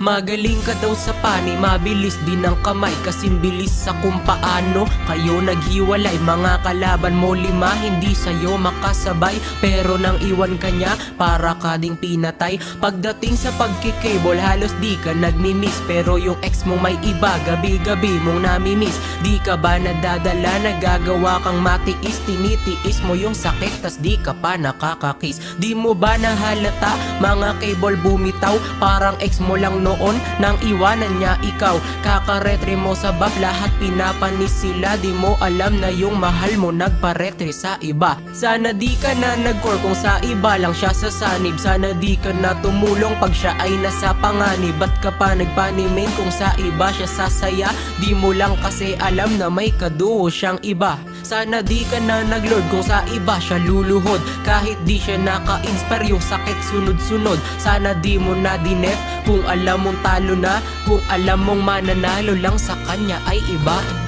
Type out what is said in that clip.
Magaling ka daw sa pani, mabilis din ang kamay, kasing bilis sa kung paano kayo naghiwalay. Mga kalaban mo 5, hindi sa'yo makasabay, pero nang iwan ka niya, para ka ding pinatay. Pagdating sa pagkikable, halos di ka nagmimiss, pero yung ex mo may iba, gabi-gabi mong namimiss. Di ka ba nadadala, nagagawa kang matiis, tinitiis mo yung sakit, tas di ka pa nakakakiss. Di mo ba nahalata, mga cable bumitaw, parang ex mo lang noon nang iwanan niya ikaw. Kakaretre mo sa bab, lahat pinapanis sila, di mo alam na yung mahal mo nagparetre sa iba. Sana di ka na nag-core kung sa iba lang siya sasanib, sana di ka na tumulong pag siya ay nasa panganib. Ba't ka pa nagpanimain kung sa iba siya sasaya? Di mo lang kasi alam na may kaduo siyang iba. Sana di ka na nag-lord kung sa iba siya luluhod, kahit di siya naka-inspire, yung sakit sunod-sunod. Sana di mo na dinef kung alam mong talo na, kung alam mong mananalo lang sa kanya ay iba.